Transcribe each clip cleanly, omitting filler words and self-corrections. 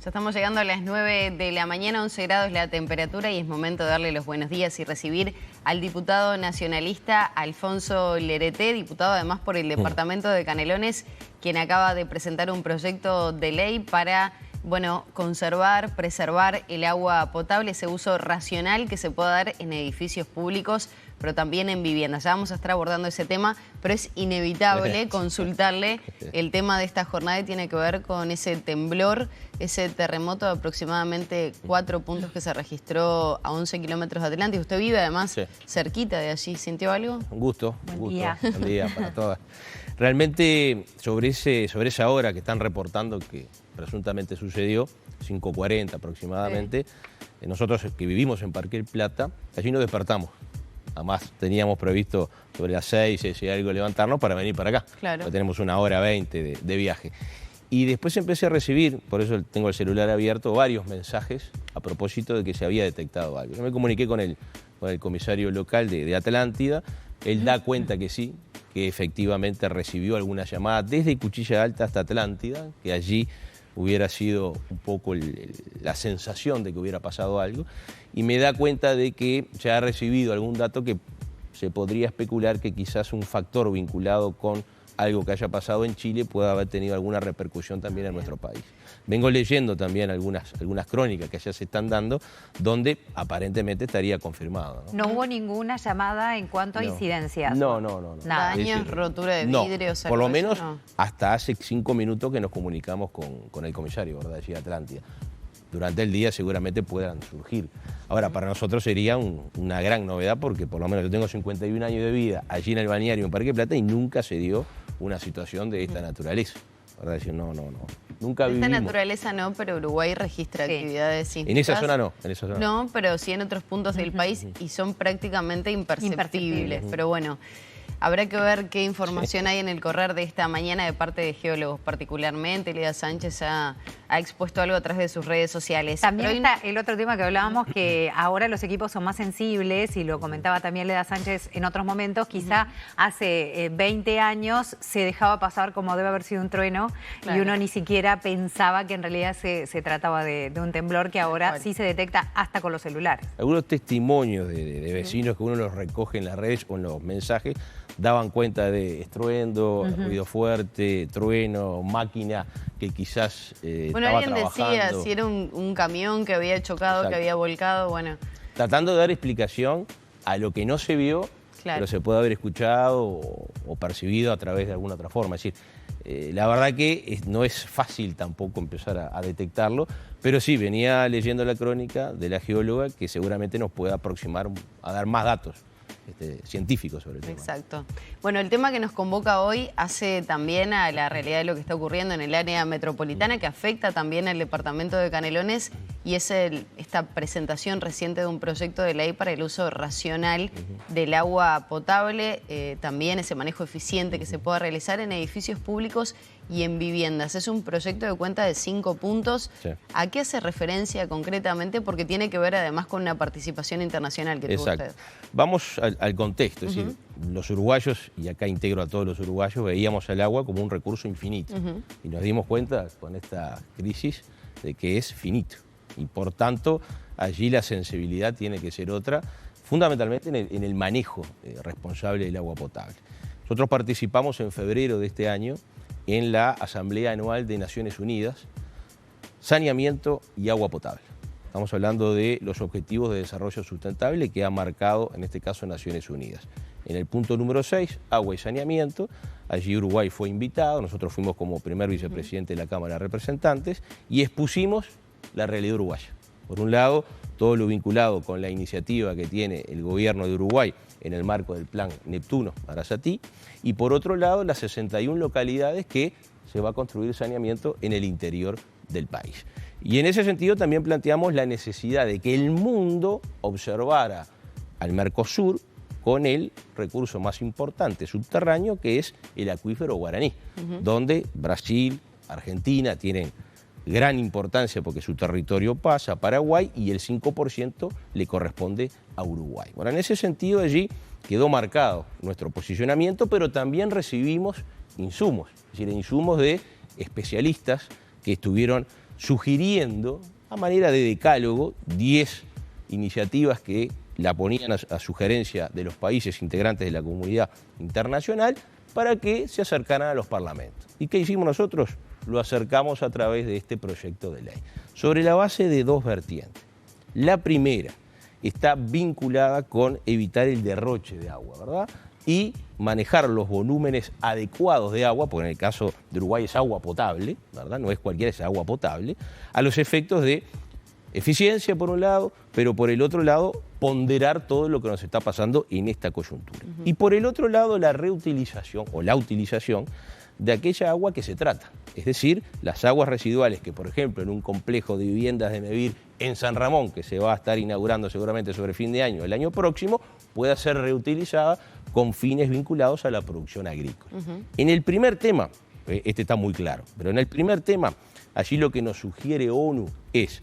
Ya estamos llegando a las 9 de la mañana, 11 grados la temperatura y es momento de darle los buenos días y recibir al diputado nacionalista Alfonso Lerete, diputado además por el departamento de Canelones, quien acaba de presentar un proyecto de ley para, conservar, preservar el agua potable, ese uso racional que se pueda dar en edificios públicos, pero también en viviendas. Ya vamos a estar abordando ese tema, pero es inevitable consultarle el tema de esta jornada y tiene que ver con ese temblor, ese terremoto de aproximadamente 4 puntos que se registró a 11 kilómetros de Atlántico. Usted vive además cerquita de allí. ¿Sintió algo? Un gusto. Buen día para todas. Realmente sobre esa hora que están reportando que presuntamente sucedió, 5:40 aproximadamente, nosotros que vivimos en Parque El Plata, allí nos despertamos. Además teníamos previsto sobre las 6 y algo levantarnos para venir para acá. Claro. Tenemos 1:20 de viaje. Y después empecé a recibir, por eso tengo el celular abierto, varios mensajes a propósito de que se había detectado algo. Yo me comuniqué con el comisario local de Atlántida. Él da cuenta que sí, que efectivamente recibió alguna llamada desde Cuchilla Alta hasta Atlántida, que allí hubiera sido un poco la sensación de que hubiera pasado algo, y me da cuenta de que ya ha recibido algún dato que se podría especular que quizás un factor vinculado con algo que haya pasado en Chile pueda haber tenido alguna repercusión también en nuestro país. Vengo leyendo también algunas crónicas que ya se están dando, donde aparentemente estaría confirmado. No hubo ninguna llamada en cuanto a incidencias. No. Nada. Daños, rotura de vidrios. Por lo menos hasta hace 5 minutos que nos comunicamos con el comisario, ¿verdad? Allí de Atlántida. Durante el día seguramente puedan surgir. Ahora, para nosotros sería una gran novedad porque por lo menos yo tengo 51 años de vida allí en el balneario en Parque Plata y nunca se dio una situación de esta naturaleza. ¿Verdad? Decir, no. Nunca vivimos. De esta naturaleza no, pero Uruguay registra actividades sísmicas. En esa zona no. No, pero sí en otros puntos del país y son prácticamente imperceptibles. Pero bueno, habrá que ver qué información hay en el correr de esta mañana de parte de geólogos, particularmente. Leda Sánchez ha expuesto algo a través de sus redes sociales. También está el otro tema que hablábamos, que ahora los equipos son más sensibles, y lo comentaba también Leda Sánchez en otros momentos. Quizá hace 20 años se dejaba pasar como debe haber sido un trueno, y uno ni siquiera pensaba que en realidad se trataba de un temblor que ahora sí se detecta hasta con los celulares. Algunos testimonios de vecinos que uno los recoge en las redes o en los mensajes daban cuenta de estruendo, ruido fuerte, trueno, máquina que quizás estaba alguien trabajando. Decía si era un camión que había chocado, Exacto. que había volcado, Tratando de dar explicación a lo que no se vio, pero se puede haber escuchado o percibido a través de alguna otra forma. Es decir, la verdad que no es fácil tampoco empezar a detectarlo, pero sí, venía leyendo la crónica de la geóloga que seguramente nos puede aproximar a dar más datos científicos sobre el tema. Exacto. Bueno, el tema que nos convoca hoy hace también a la realidad de lo que está ocurriendo en el área metropolitana, que afecta también al departamento de Canelones, y es esta presentación reciente de un proyecto de ley para el uso racional del agua potable, también ese manejo eficiente que se pueda realizar en edificios públicos y en viviendas. Es un proyecto de cuenta de 5 puntos. ¿A qué hace referencia concretamente? Porque tiene que ver además con una participación internacional que tuvo usted. Vamos al contexto, es decir, los uruguayos, y acá integro a todos los uruguayos, veíamos al agua como un recurso infinito. Y nos dimos cuenta con esta crisis de que es finito. Y por tanto, allí la sensibilidad tiene que ser otra, fundamentalmente en el manejo responsable del agua potable. Nosotros participamos en febrero de este año en la Asamblea Anual de Naciones Unidas, saneamiento y agua potable. Estamos hablando de los Objetivos de Desarrollo Sustentable que ha marcado, en este caso, Naciones Unidas. En el punto número 6, agua y saneamiento, allí Uruguay fue invitado, nosotros fuimos como primer vicepresidente de la Cámara de Representantes y expusimos la realidad uruguaya. Por un lado, todo lo vinculado con la iniciativa que tiene el gobierno de Uruguay en el marco del plan Neptuno-Arasatí, y por otro lado, las 61 localidades que se va a construir saneamiento en el interior del país. Y en ese sentido también planteamos la necesidad de que el mundo observara al Mercosur con el recurso más importante subterráneo, que es el acuífero guaraní, donde Brasil, Argentina tienen gran importancia porque su territorio pasa a Paraguay y el 5% le corresponde a Uruguay. Bueno, en ese sentido allí quedó marcado nuestro posicionamiento, pero también recibimos insumos, es decir, insumos de especialistas que estuvieron sugiriendo, a manera de decálogo, 10 iniciativas que la ponían a sugerencia de los países integrantes de la comunidad internacional para que se acercaran a los parlamentos. ¿Y qué hicimos nosotros? Lo acercamos a través de este proyecto de ley, sobre la base de 2 vertientes. La primera está vinculada con evitar el derroche de agua, ¿verdad? Y manejar los volúmenes adecuados de agua, porque en el caso de Uruguay es agua potable, ¿verdad? No es cualquiera, es agua potable, a los efectos de eficiencia por un lado, pero por el otro lado ponderar todo lo que nos está pasando en esta coyuntura. Y por el otro lado la reutilización o la utilización de aquella agua que se trata. Es decir, las aguas residuales que, por ejemplo, en un complejo de viviendas de Mevir en San Ramón, que se va a estar inaugurando seguramente sobre fin de año, el año próximo, pueda ser reutilizada con fines vinculados a la producción agrícola. En el primer tema, este está muy claro, pero en el primer tema, allí lo que nos sugiere ONU es,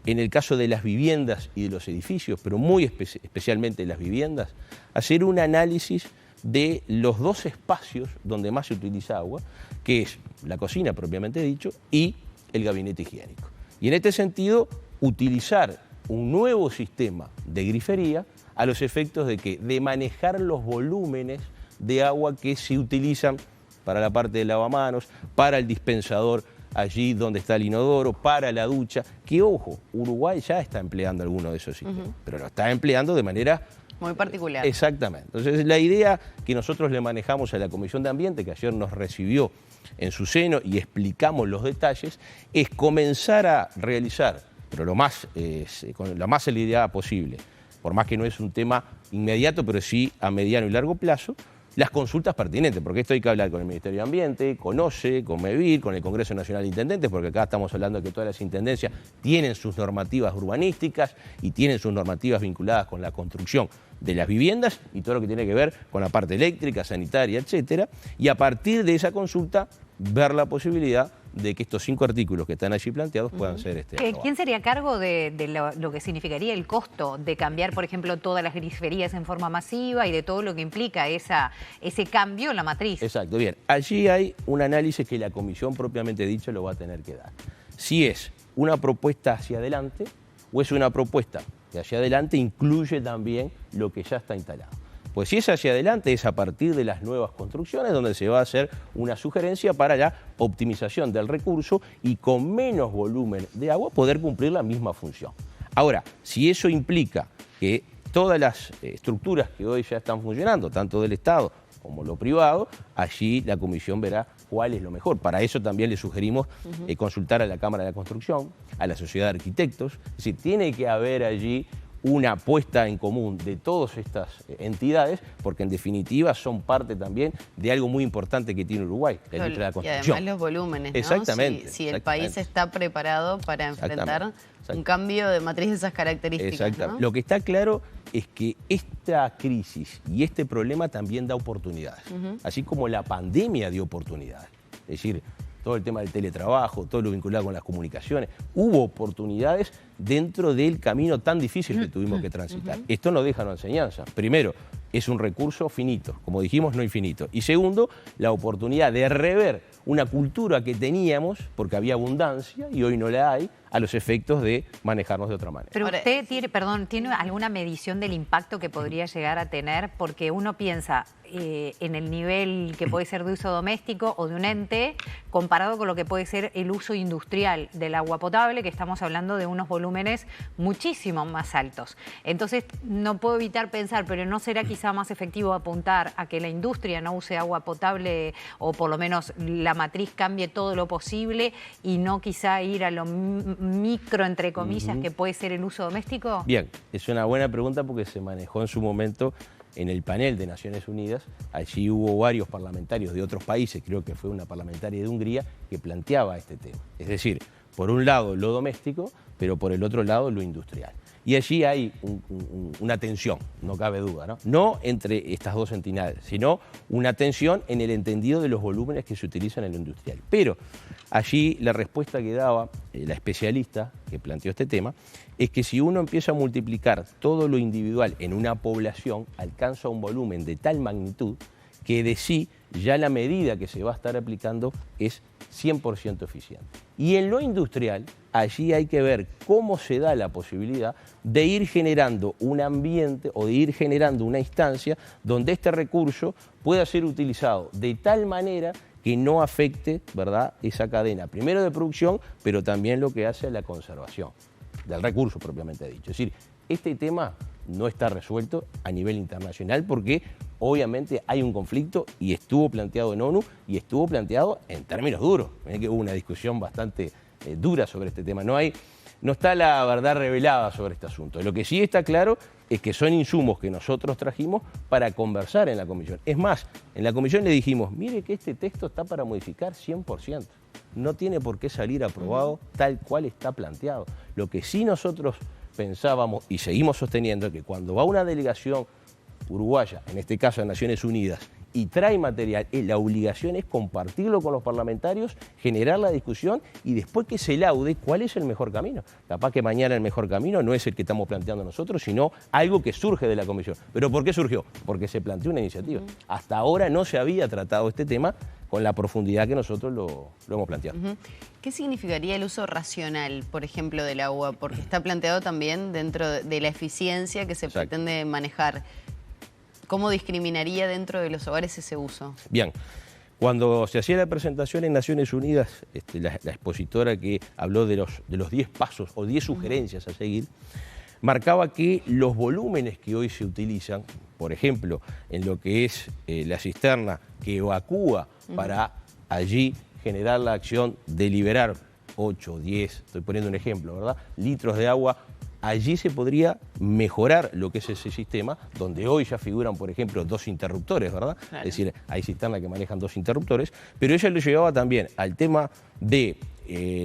en el caso de las viviendas y de los edificios, pero muy especialmente las viviendas, hacer un análisis de los 2 espacios donde más se utiliza agua, que es la cocina propiamente dicho y el gabinete higiénico. Y en este sentido, utilizar un nuevo sistema de grifería a los efectos de que de manejar los volúmenes de agua que se utilizan para la parte del lavamanos, para el dispensador allí donde está el inodoro, para la ducha, que ojo, Uruguay ya está empleando alguno de esos sistemas, pero lo está empleando de manera muy particular. Exactamente. Entonces, la idea que nosotros le manejamos a la Comisión de Ambiente, que ayer nos recibió en su seno y explicamos los detalles, es comenzar a realizar, pero con la más celeridad posible, por más que no es un tema inmediato, pero sí a mediano y largo plazo, las consultas pertinentes, porque esto hay que hablar con el Ministerio de Ambiente, con OCE, con MEVIR, con el Congreso Nacional de Intendentes, porque acá estamos hablando de que todas las intendencias tienen sus normativas urbanísticas y tienen sus normativas vinculadas con la construcción de las viviendas y todo lo que tiene que ver con la parte eléctrica, sanitaria, etcétera, y a partir de esa consulta ver la posibilidad de que estos 5 artículos que están allí planteados puedan ser aprobados. ¿Quién sería a cargo de lo que significaría el costo de cambiar, por ejemplo, todas las griferías en forma masiva y de todo lo que implica ese cambio en la matriz? Exacto, bien. Allí hay un análisis que la comisión propiamente dicho lo va a tener que dar. Si es una propuesta hacia adelante o es una propuesta que hacia adelante incluye también lo que ya está instalado. Pues si es hacia adelante, es a partir de las nuevas construcciones donde se va a hacer una sugerencia para la optimización del recurso y con menos volumen de agua poder cumplir la misma función. Ahora, si eso implica que todas las estructuras que hoy ya están funcionando, tanto del Estado como lo privado, allí la comisión verá cuál es lo mejor. Para eso también le sugerimos consultar a la Cámara de la Construcción, a la Sociedad de Arquitectos. Es decir, tiene que haber allí una puesta en común de todas estas entidades, porque en definitiva son parte también de algo muy importante que tiene Uruguay, la industria de la construcción. Y además los volúmenes, ¿no? Exactamente. Si el país está preparado para enfrentar un cambio de matriz de esas características. Exacto. ¿no? Lo que está claro es que esta crisis y este problema también da oportunidades, así como la pandemia dio oportunidades. Es decir, todo el tema del teletrabajo, todo lo vinculado con las comunicaciones. Hubo oportunidades dentro del camino tan difícil que tuvimos que transitar. Esto no deja una enseñanza. Primero, es un recurso finito, como dijimos, no infinito. Y segundo, la oportunidad de rever una cultura que teníamos, porque había abundancia y hoy no la hay, a los efectos de manejarnos de otra manera. Pero usted tiene alguna medición del impacto que podría llegar a tener, porque uno piensa en el nivel que puede ser de uso doméstico o de un ente, comparado con lo que puede ser el uso industrial del agua potable, que estamos hablando de unos volúmenes muchísimo más altos. Entonces, no puedo evitar pensar, pero ¿no será quizá más efectivo apuntar a que la industria no use agua potable o por lo menos la matriz cambie todo lo posible y no quizá ir a lo micro, entre comillas, que puede ser el uso doméstico? Bien, es una buena pregunta porque se manejó en su momento en el panel de Naciones Unidas. Allí hubo varios parlamentarios de otros países, creo que fue una parlamentaria de Hungría, que planteaba este tema. Es decir, por un lado lo doméstico, pero por el otro lado lo industrial. Y allí hay una tensión, no cabe duda, ¿no? No entre estas dos entidades, sino una tensión en el entendido de los volúmenes que se utilizan en lo industrial. Pero allí la respuesta que daba la especialista que planteó este tema es que si uno empieza a multiplicar todo lo individual en una población, alcanza un volumen de tal magnitud que de sí ya la medida que se va a estar aplicando es 100% eficiente. Y en lo industrial, allí hay que ver cómo se da la posibilidad de ir generando un ambiente o de ir generando una instancia donde este recurso pueda ser utilizado de tal manera que no afecte, ¿verdad?, esa cadena, primero de producción, pero también lo que hace a la conservación del recurso propiamente dicho. Es decir, este tema no está resuelto a nivel internacional porque obviamente hay un conflicto y estuvo planteado en ONU y estuvo planteado en términos duros. Miren que hubo una discusión bastante dura sobre este tema. No está la verdad revelada sobre este asunto. Lo que sí está claro es que son insumos que nosotros trajimos para conversar en la comisión. Es más, en la comisión le dijimos, mire que este texto está para modificar 100%. No tiene por qué salir aprobado tal cual está planteado. Lo que sí nosotros pensábamos y seguimos sosteniendo que cuando va una delegación uruguaya, en este caso de Naciones Unidas, y trae material, la obligación es compartirlo con los parlamentarios, generar la discusión y después que se laude cuál es el mejor camino. Capaz que mañana el mejor camino no es el que estamos planteando nosotros, sino algo que surge de la comisión. ¿Pero por qué surgió? Porque se planteó una iniciativa. Hasta ahora no se había tratado este tema con la profundidad que nosotros lo hemos planteado. ¿Qué significaría el uso racional, por ejemplo, del agua? Porque está planteado también dentro de la eficiencia que se pretende manejar. ¿Cómo discriminaría dentro de los hogares ese uso? Bien, cuando se hacía la presentación en Naciones Unidas, la expositora que habló de los 10 pasos o 10 sugerencias a seguir, marcaba que los volúmenes que hoy se utilizan, por ejemplo, en lo que es la cisterna que evacúa para allí generar la acción de liberar 8, 10, estoy poniendo un ejemplo, ¿verdad?, litros de agua. Allí se podría mejorar lo que es ese sistema, donde hoy ya figuran, por ejemplo, 2 interruptores, ¿verdad? Claro. Es decir, hay cisternas que manejan 2 interruptores, pero ella lo llevaba también al tema de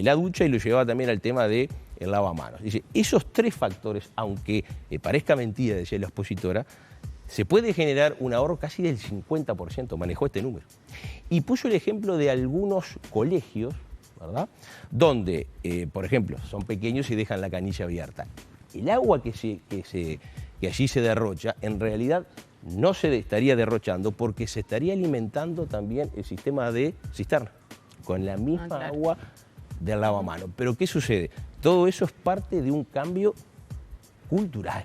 la ducha y lo llevaba también al tema de el lavamanos. Dice, esos 3 factores, aunque parezca mentira, decía la expositora, se puede generar un ahorro casi del 50%, manejó este número. Y puso el ejemplo de algunos colegios, ¿verdad?, donde, por ejemplo, son pequeños y dejan la canilla abierta. El agua que allí se derrocha, en realidad no se estaría derrochando porque se estaría alimentando también el sistema de cisterna, con la misma agua del lavamanos. Pero ¿qué sucede? Todo eso es parte de un cambio cultural,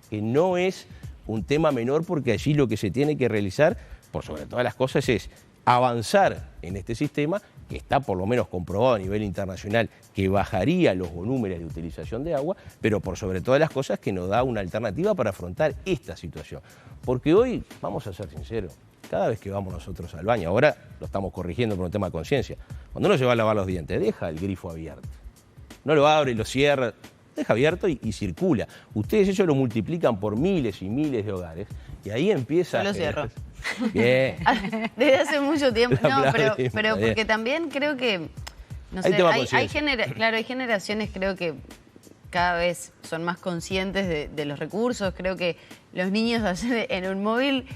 que no es un tema menor porque allí lo que se tiene que realizar, por sobre todas las cosas, es avanzar en este sistema que está por lo menos comprobado a nivel internacional que bajaría los volúmenes de utilización de agua, pero por sobre todas las cosas que nos da una alternativa para afrontar esta situación. Porque hoy, vamos a ser sinceros, cada vez que vamos nosotros al baño, ahora lo estamos corrigiendo por un tema de conciencia, cuando uno se va a lavar los dientes, deja el grifo abierto. No lo abre y lo cierra, deja abierto y circula. Ustedes eso lo multiplican por miles y miles de hogares y ahí empieza... Yo lo cierro. Bien. Desde hace mucho tiempo. No, pero porque también creo que, no sé, hay generaciones creo que cada vez son más conscientes de los recursos. Creo que los niños ayer en un móvil,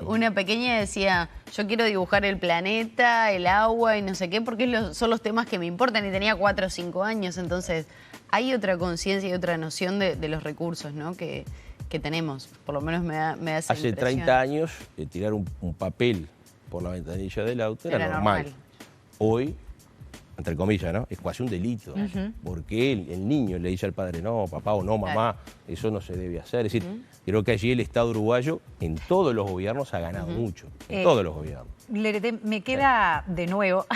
una pequeña decía, yo quiero dibujar el planeta, el agua y no sé qué, porque son los temas que me importan, y tenía 4 o 5 años. Entonces hay otra conciencia y otra noción de los recursos, ¿no?, que tenemos, por lo menos me da esa Hace impresión. 30 años tirar un papel por la ventanilla del auto era normal. Hoy, entre comillas, ¿no?, es casi un delito, porque el niño le dice al padre, no, papá o no, mamá, eso no se debe hacer. Es decir, creo que allí el Estado uruguayo en todos los gobiernos ha ganado mucho, en todos los gobiernos. Lerete, me queda de nuevo,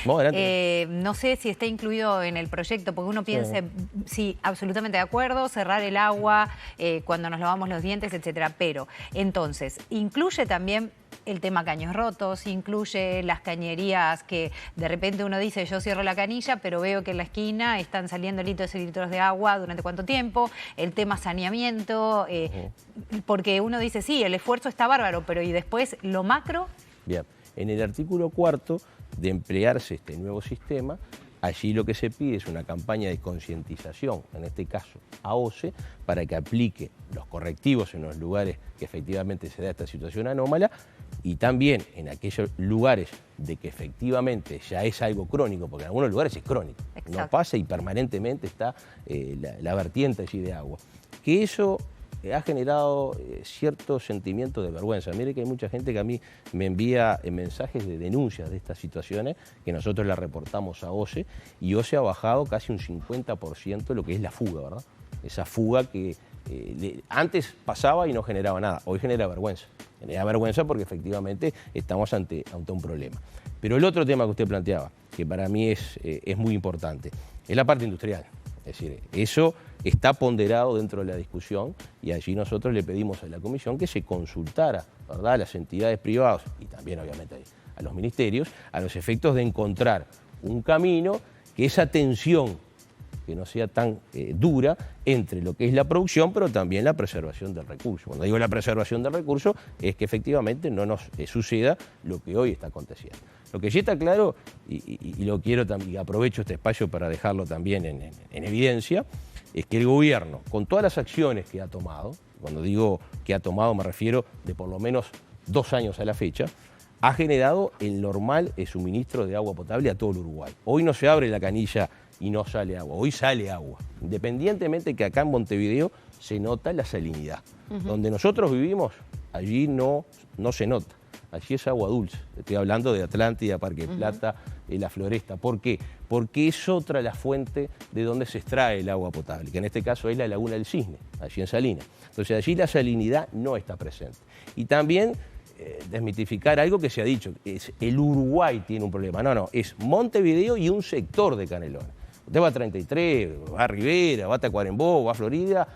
no sé si está incluido en el proyecto, porque uno piensa, sí, absolutamente de acuerdo, cerrar el agua cuando nos lavamos los dientes, etcétera, pero entonces, incluye también el tema caños rotos, incluye las cañerías que de repente uno dice, yo cierro la canilla, pero veo que en la esquina están saliendo litros y litros de agua, ¿durante cuánto tiempo? El tema saneamiento, porque uno dice, sí, el esfuerzo está bárbaro, pero ¿y después lo macro? Bien. En el artículo 4 de emplearse este nuevo sistema, allí lo que se pide es una campaña de concientización, en este caso a OCE, para que aplique los correctivos en los lugares que efectivamente se da esta situación anómala y también en aquellos lugares de que efectivamente ya es algo crónico, porque en algunos lugares es crónico, no pasa y permanentemente está la vertiente allí de agua. Que eso ha generado cierto sentimiento de vergüenza. Mire que hay mucha gente que a mí me envía mensajes de denuncias de estas situaciones, que nosotros las reportamos a OCE, y OCE ha bajado casi un 50% lo que es la fuga, ¿verdad? Esa fuga que antes pasaba y no generaba nada, hoy genera vergüenza. Genera vergüenza porque efectivamente estamos ante un problema. Pero el otro tema que usted planteaba, que para mí es muy importante, es la parte industrial. Es decir, eso está ponderado dentro de la discusión y allí nosotros le pedimos a la Comisión que se consultara, ¿verdad?, a las entidades privadas y también obviamente a los ministerios, a los efectos de encontrar un camino que esa tensión que no sea tan dura entre lo que es la producción, pero también la preservación del recurso. Cuando digo la preservación del recurso, es que efectivamente no nos suceda lo que hoy está aconteciendo. Lo que sí está claro, y lo quiero también, aprovecho este espacio para dejarlo también en evidencia, es que el gobierno, con todas las acciones que ha tomado, cuando digo que ha tomado me refiero de por lo menos 2 años a la fecha, ha generado el normal suministro de agua potable a todo el Uruguay. Hoy no se abre la canilla y no sale agua, hoy sale agua. Independientemente que acá en Montevideo se nota la salinidad. Donde nosotros vivimos, allí no se nota. Allí es agua dulce. Estoy hablando de Atlántida, Parque Plata, La Floresta. ¿Por qué? Porque es otra la fuente de donde se extrae el agua potable, que en este caso es la Laguna del Cisne, allí en Salinas. Entonces allí la salinidad no está presente. Y también desmitificar algo que se ha dicho, es el Uruguay tiene un problema. No, es Montevideo y un sector de Canelones. Usted va a 33, va a Rivera, va a Tacuarembó, va a Florida,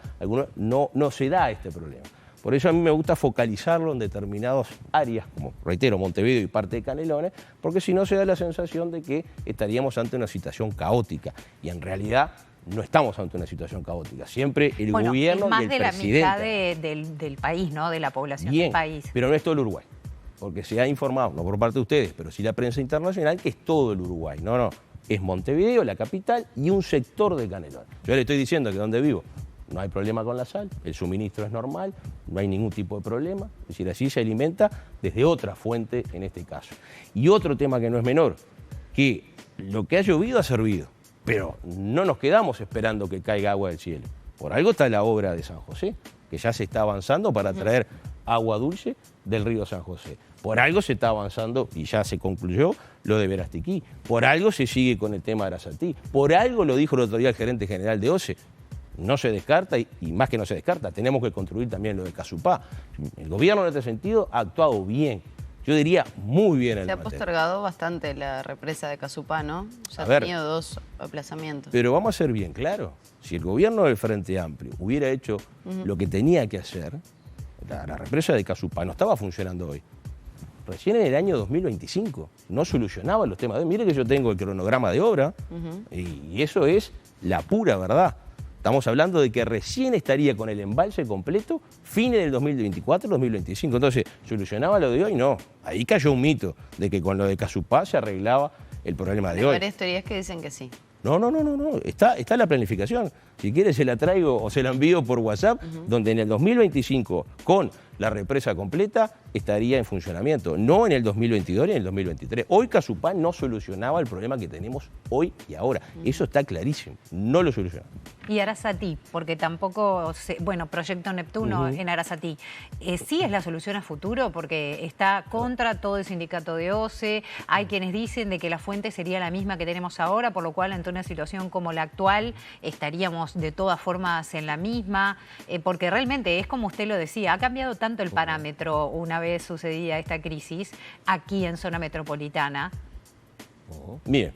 no se da este problema. Por eso a mí me gusta focalizarlo en determinadas áreas, como reitero, Montevideo y parte de Canelones, porque si no se da la sensación de que estaríamos ante una situación caótica. Y en realidad no estamos ante una situación caótica. Siempre el gobierno y el presidente. Más de la mitad del país, ¿no? De la población del país. Pero no es todo el Uruguay. Porque se ha informado, no por parte de ustedes, pero sí la prensa internacional, que es todo el Uruguay. No. Es Montevideo, la capital, y un sector de Canelones. Yo le estoy diciendo que donde vivo no hay problema con la sal, el suministro es normal, no hay ningún tipo de problema. Es decir, así se alimenta desde otra fuente en este caso. Y otro tema que no es menor, que lo que ha llovido ha servido, pero no nos quedamos esperando que caiga agua del cielo. Por algo está la obra de San José, que ya se está avanzando para traer agua dulce del río San José. Por algo se está avanzando y ya se concluyó lo de Verastiquí. Por algo se sigue con el tema de Arasatí. Por algo lo dijo el otro día el gerente general de OCE. No se descarta y más que no se descarta, tenemos que construir también lo de Casupá. El gobierno en este sentido ha actuado bien. Yo diría muy bien. Se ha postergado bastante la represa de Casupá, ¿no? Ya ha tenido 2 aplazamientos. Pero vamos a ser bien claros. Si el gobierno del Frente Amplio hubiera hecho lo que tenía que hacer, la represa de Casupá no estaba funcionando hoy. Recién en el año 2025 no solucionaba los temas. Mire que yo tengo el cronograma de obra y eso es la pura verdad. Estamos hablando de que recién estaría con el embalse completo fines del 2024-2025. Entonces, ¿solucionaba lo de hoy? No. Ahí cayó un mito de que con lo de Casupá se arreglaba el problema de hoy. Hay varias teorías que dicen que sí. No. Está la planificación. Si quiere se la traigo o se la envío por WhatsApp, donde en el 2025, con la represa completa, estaría en funcionamiento. No en el 2022 ni en el 2023. Hoy Casupá no solucionaba el problema que tenemos hoy y ahora. Eso está clarísimo. No lo soluciona. Y Arasatí, porque tampoco, Proyecto Neptuno en Arasatí, ¿sí es la solución a futuro? Porque está contra todo el sindicato de OCE, hay quienes dicen de que la fuente sería la misma que tenemos ahora, por lo cual ante una situación como la actual estaríamos de todas formas en la misma, porque realmente es como usted lo decía, ha cambiado tanto el parámetro una vez sucedida esta crisis aquí en zona metropolitana. Mire,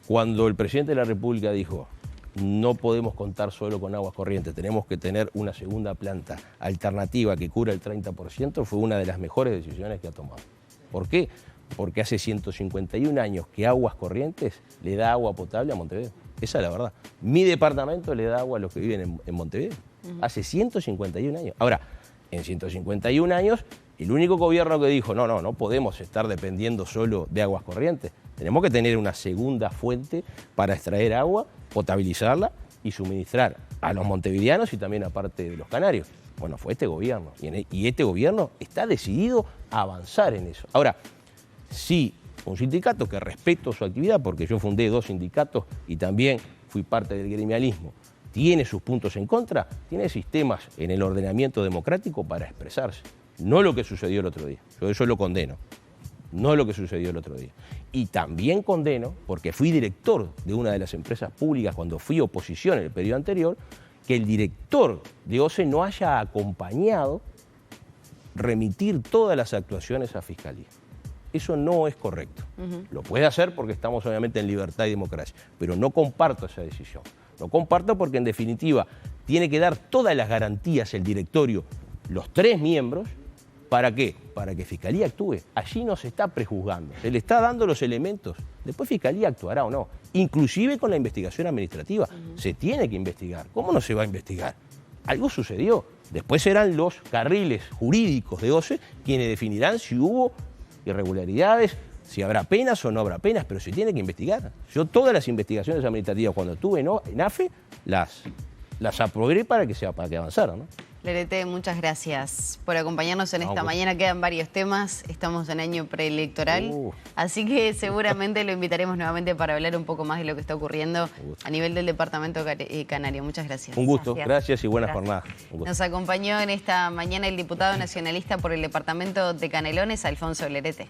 cuando el presidente de la República dijo no podemos contar solo con aguas corrientes, tenemos que tener una segunda planta alternativa que cubra el 30%, fue una de las mejores decisiones que ha tomado. ¿Por qué? Porque hace 151 años que Aguas Corrientes le da agua potable a Montevideo. Esa es la verdad. Mi departamento le da agua a los que viven en Montevideo. Hace 151 años. Ahora, en 151 años, el único gobierno que dijo no podemos estar dependiendo solo de Aguas Corrientes. Tenemos que tener una segunda fuente para extraer agua, potabilizarla y suministrar a los montevideanos y también a parte de los canarios. Bueno, fue este gobierno. Y este gobierno está decidido a avanzar en eso. Ahora, sí, un sindicato que respeto su actividad, porque yo fundé 2 sindicatos y también fui parte del gremialismo, tiene sus puntos en contra, tiene sistemas en el ordenamiento democrático para expresarse. No lo que sucedió el otro día. Yo eso lo condeno. No lo que sucedió el otro día. Y también condeno, porque fui director de una de las empresas públicas cuando fui oposición en el periodo anterior, que el director de OCE no haya acompañado remitir todas las actuaciones a Fiscalía. Eso no es correcto. Lo puede hacer porque estamos obviamente en libertad y democracia, pero no comparto esa decisión. No comparto porque en definitiva tiene que dar todas las garantías el directorio, los 3 miembros, ¿para qué? Para que Fiscalía actúe. Allí no se está prejuzgando, se le está dando los elementos. Después Fiscalía actuará o no, inclusive con la investigación administrativa. Se tiene que investigar. ¿Cómo no se va a investigar? Algo sucedió. Después serán los carriles jurídicos de OCE quienes definirán si hubo irregularidades, si habrá penas o no habrá penas, pero se tiene que investigar. Yo todas las investigaciones administrativas cuando estuve en AFE las aprobé para que avanzaran, ¿no? Lerete, muchas gracias por acompañarnos en esta mañana. Quedan varios temas, estamos en año preelectoral, así que seguramente lo invitaremos nuevamente para hablar un poco más de lo que está ocurriendo a nivel del departamento canario. Muchas gracias. Un gusto, gracias y buenas jornadas. Nos acompañó en esta mañana el diputado nacionalista por el departamento de Canelones, Alfonso Lerete.